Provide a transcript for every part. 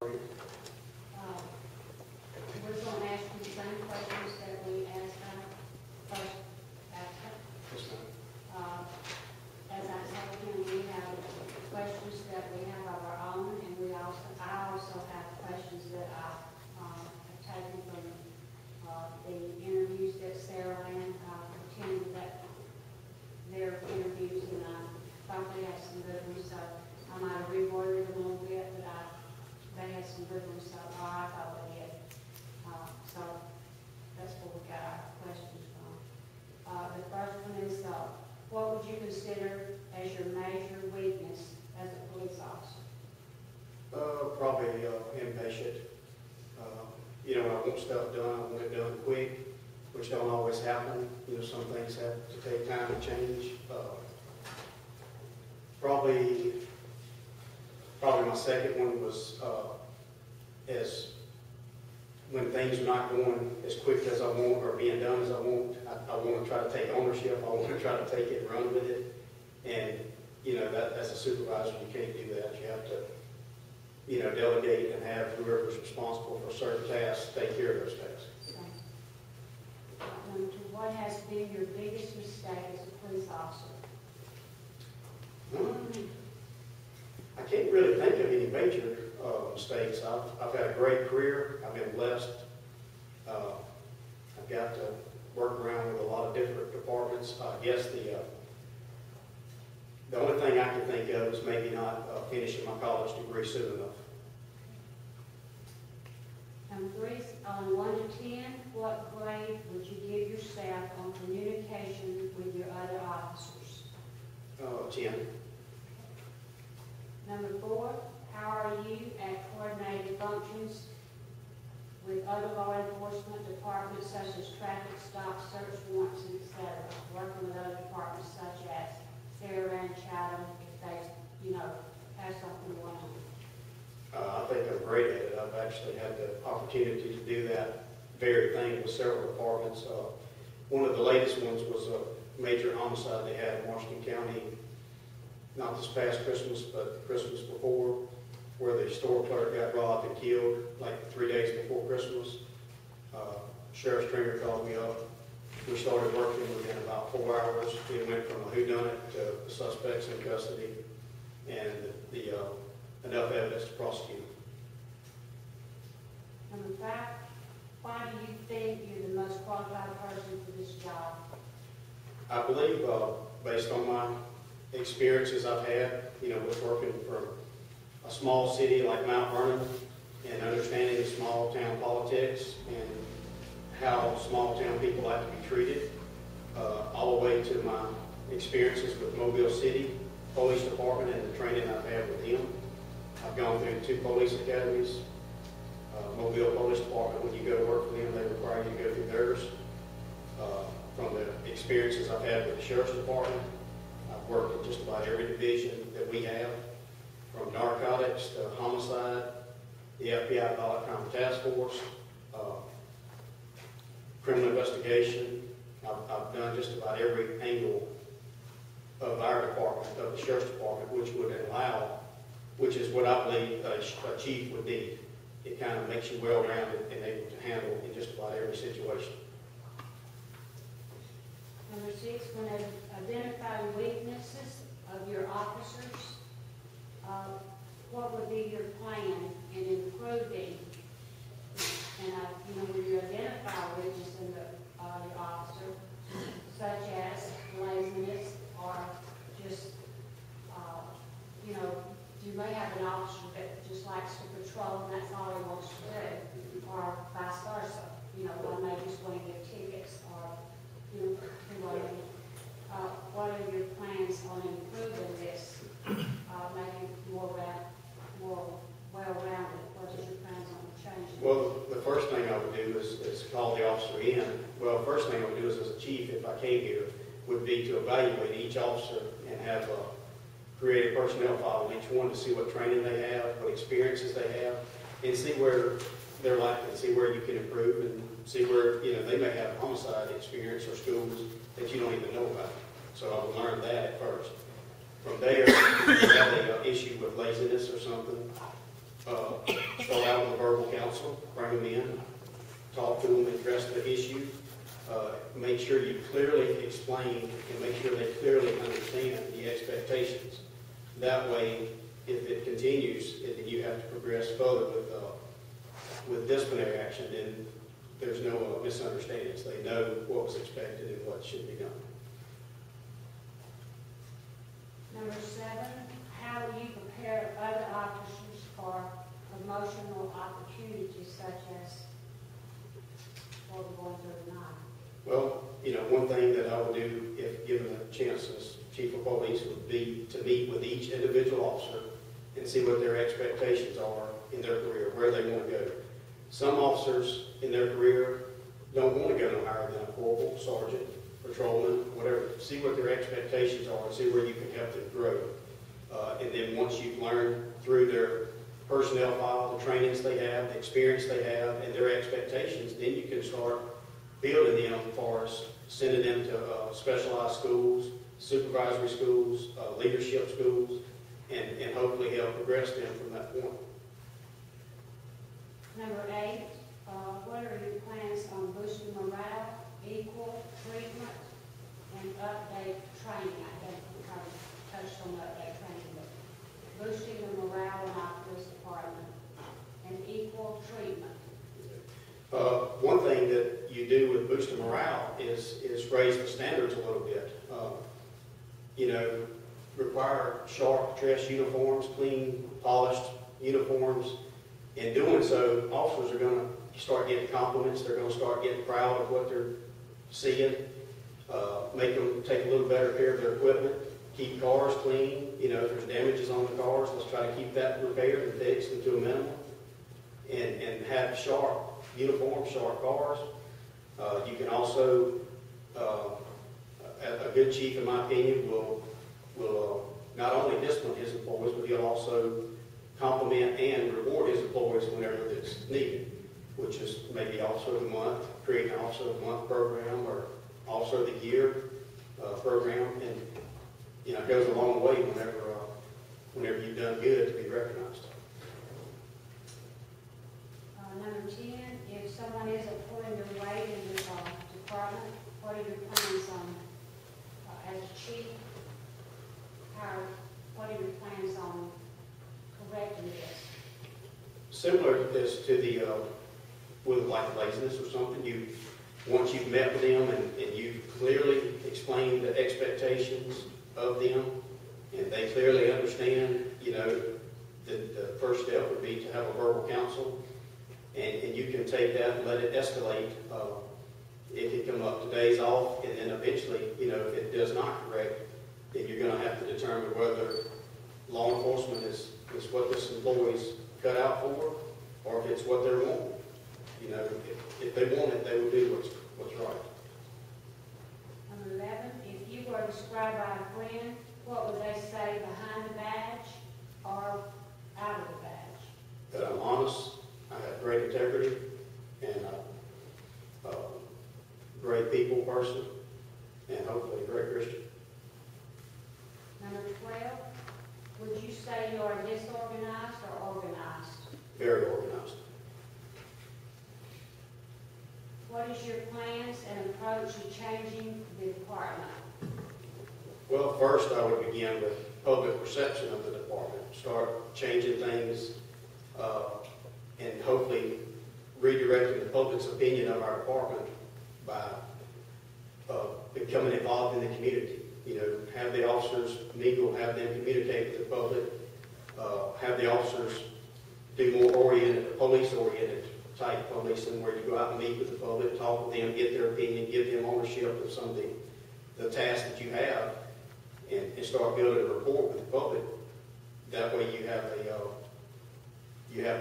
We're going to ask you the same questions that we asked our first applicant. Yes, ma'am. As I told him, we have questions that we have of our own, and I also have questions that I have taken from the interviews that Sarah and attended their interviews, and I thought they had some good ones, so I might have reworded them a little bit, but they had some good ones, so I thought they did. So that's where we got our questions from. The first one is, what would you consider as your major weakness as a police officer? Probably impatient. When I want stuff done, I want it done quick, which don't always happen. Some things have to take time to change. Probably my second one was as when things are not going as quick as I want or being done as I want, I want to try to take ownership. I want to try to take it and run with it. And, that as a supervisor, you can't do that. You have to, delegate and have whoever's responsible for certain tasks take care of those tasks. Number two, what has been your biggest mistake as a police officer? I can't really think of any major mistakes. I've had a great career. I've been blessed. I've got to work around with a lot of different departments. I guess the only thing I can think of is maybe not finishing my college degree soon enough. Number three, on 1 to 10, what grade would you give yourself on communication with your other officers? 10. Number 4, how are you at coordinating functions with other law enforcement departments such as traffic stops, search warrants, etc., working with other departments such as Sarah and Chatham if they, have something going on? I think I'm great at it. I've actually had the opportunity to do that very thing with several departments. One of the latest ones was a major homicide they had in Washington County, not this past Christmas, but Christmas before, where the store clerk got robbed and killed like 3 days before Christmas. Sheriff Stringer called me up. We started working within about 4 hours. We went from a whodunit to the suspects in custody and enough evidence to prosecute. Number 5, why do you think you're the most qualified person for this job? I believe, based on my experiences I've had, with working for a small city like Mount Vernon and understanding the small town politics and how small town people like to be treated, all the way to my experiences with Mobile City Police Department and the training I've had with them. I've gone through 2 police academies. Mobile Police Department, when you go to work for them, they require you to go through theirs. From the experiences I've had with the Sheriff's Department, I've worked in just about every division that we have, from narcotics to homicide, the FBI Violent Crime Task Force, criminal investigation. I've done just about every angle of our department, of the Sheriff's Department, which is what I believe a chief would need. It kind of makes you well-rounded and able to handle in just about every situation. Number 6, when identifying weaknesses of your officers, what would be your plan in improving? And when you identify a weakness in the officer, such as laziness or just, you may have an officer that just likes to patrol and that's all he wants to do, or vice versa. One may just want to give tickets or, whatever. What are your plans on improving this, making it more well-rounded? What is your plans on changing? Well, the first thing I would do is call the officer in. Well, the first thing I would do is, as a chief, if I came here, would be to evaluate each officer and have create a personnel file on each one to see what training they have, what experiences they have, and see where they're lacking, see where you can improve, and see where they may have homicide experience or skills that you don't even know about. So I would learn that at first. From there, if you have an issue with laziness or something, start them in, talk to them, address the issue, make sure you clearly explain and make sure they clearly understand the expectations. That way, if it continues and you have to progress further with disciplinary action, then there's no misunderstandings. They know what was expected and what should be done. Number 7, how do you prepare other officers for promotional opportunities such as what we're going through tonight? Well, one thing that I would do if given a chance as chief of police would be to meet with each individual officer and see what their expectations are in their career, where they want to go. Some officers in their career don't want to go no higher than a corporal, sergeant, patrolman, whatever. See what their expectations are and see where you can help them grow. And then once you've learned through their personnel file, the trainings they have, the experience they have, and their expectations, then you can start building them as far as sending them to specialized schools, supervisory schools, leadership schools, and hopefully help progress them from that point. Number 8, what are your plans on boosting morale, equal treatment, and update training? I think we kind of touched on update training, but boosting the morale in our police department and equal treatment. One thing that you do with boosting morale is raise the standards a little bit. Require sharp dress uniforms, clean, polished uniforms. In doing so, officers are going to start getting compliments. They're going to start getting proud of what they're seeing. Make them take a little better care of their equipment. Keep cars clean. If there's damages on the cars, let's try to keep that repaired and fixed and to a minimum. And have sharp uniforms, sharp cars. You can also, a good chief, in my opinion, will not only discipline his employees, but he'll also compliment and reward his employees whenever it's needed, which is maybe Officer of the Month, create an Officer of the Month program, or Officer of the Year program, and it goes a long way whenever you've done good to be recognized. Number 10, if someone isn't pulling their weight in the department, what are your plans on, as chief, what are your plans on correcting this? Similar to this, with like laziness or something, once you've met with them and you've clearly explained the expectations of them, and they clearly understand, the first step would be to have a verbal counsel, and you can take that and let it escalate. It could come up to days off, and then eventually, if it does not correct, then you're going to have to determine whether law enforcement is what this employee's cut out for, or if it's what they're wanting. If they want it, they will do what's right. Number 11, if you were described by a friend, what would they say behind the badge or out of the badge? That I'm honest, I have great integrity, and a great people person, and hopefully a great Christian. Number 12, would you say you are disorganized or organized? Very organized. What is your plans and approach to changing the department? Well, first I would begin with public perception of the department. Start changing things and hopefully redirecting the public's opinion of our department by becoming involved in the community. Have the officers mingle, have them communicate with the public, have the officers do more police-oriented type policing, where you go out and meet with the public, talk with them, get their opinion, give them ownership of some of the tasks that you have, and start building a rapport with the public. That way you have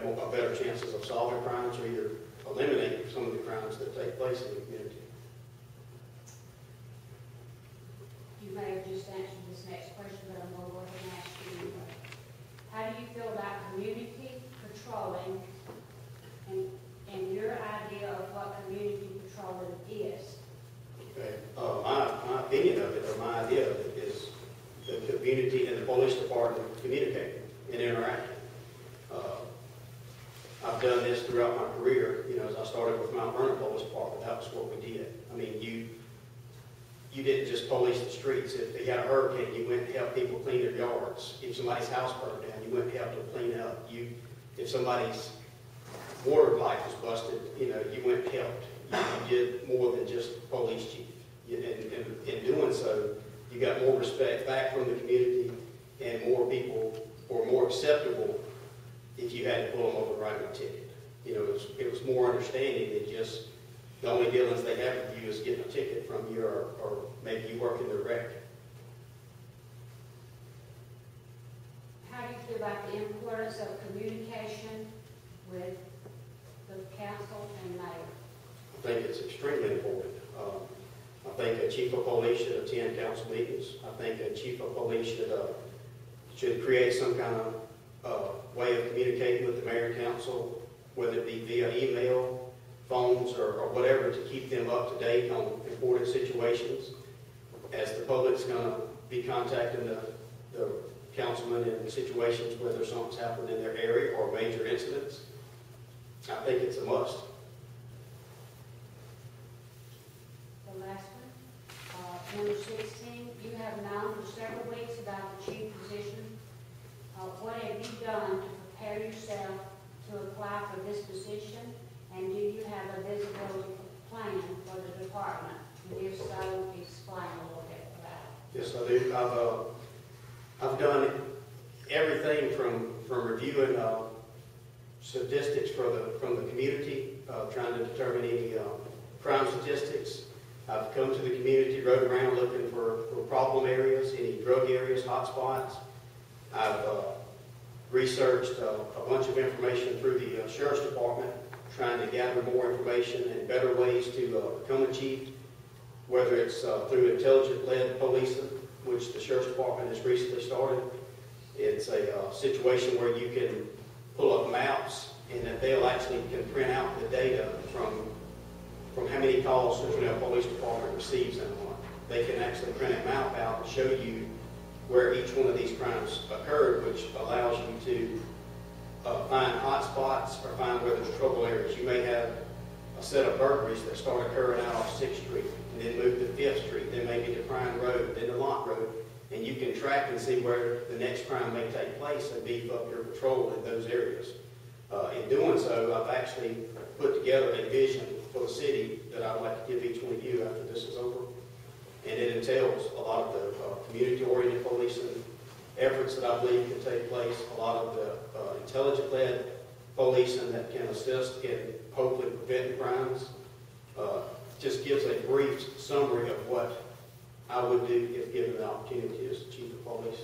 a better chances of solving crimes or either eliminating some of the crimes that take place in the community. You may have just answered this next question, but I'm going to go ahead and ask you anyway. How do you feel about community patrolling and your idea of what community patrolling is? Okay. My opinion of it, or my idea of it, is the community and the police department communicating and interacting. I've done this throughout my career. You know, as I started with Mount Vernon Police Department, that was what we did. I mean, you didn't just police the streets. If they got a hurricane, you went and helped people clean their yards. If somebody's house burned down, you went and helped them clean up. If somebody's water pipe was busted, you know, you went and helped. You did more than just police chief. And in doing so, you got more respect back from the community, and more people were more acceptable if you had to pull them over and write them a ticket. You know, it was more understanding than just the only dealings they have with you is getting a ticket from you, or maybe you work in their wreck. How do you feel about the importance of communication with the council and mayor? I think it's extremely important. I think a chief of police should attend council meetings. I think a chief of police should create some kind of way of communicating with the mayor and council, whether it be via email, phones, or whatever, to keep them up to date on important situations. As the public's going to be contacting the councilman in situations where there's something's happened in their area or major incidents, I think it's a must. The last one, number 16, you have known for several weeks about the chief position. What have you done to prepare yourself to apply for this position? And do you have a visibility plan for the department? And if so, explain a little bit about it. Yes, I do. I've done everything from reviewing statistics from the community, trying to determine any crime statistics. I've come to the community, rode around looking for problem areas, any drug areas, hot spots. I've researched a bunch of information through the Sheriff's Department, trying to gather more information and better ways to become a chief, whether it's through intelligent-led policing, which the Sheriff's Department has recently started. It's a situation where you can pull up maps, and that they'll actually can print out the data from how many calls Citronelle Police Department receives in a month. They can actually print a map out and show you where each one of these crimes occurred, which allows you to find hot spots or find where there's trouble areas. You may have a set of burglaries that start occurring out off 6th Street, and then move to 5th Street, then maybe to Pine Road, then to Lont Road, and you can track and see where the next crime may take place and beef up your patrol in those areas. In doing so, I've actually put together a vision for the city that I'd like to give each one of you after this is over. And it entails a lot of the community-oriented policing efforts that I believe can take place, a lot of the intelligent-led policing that can assist in hopefully preventing crimes. Just gives a brief summary of what I would do if given the opportunity as the chief of police.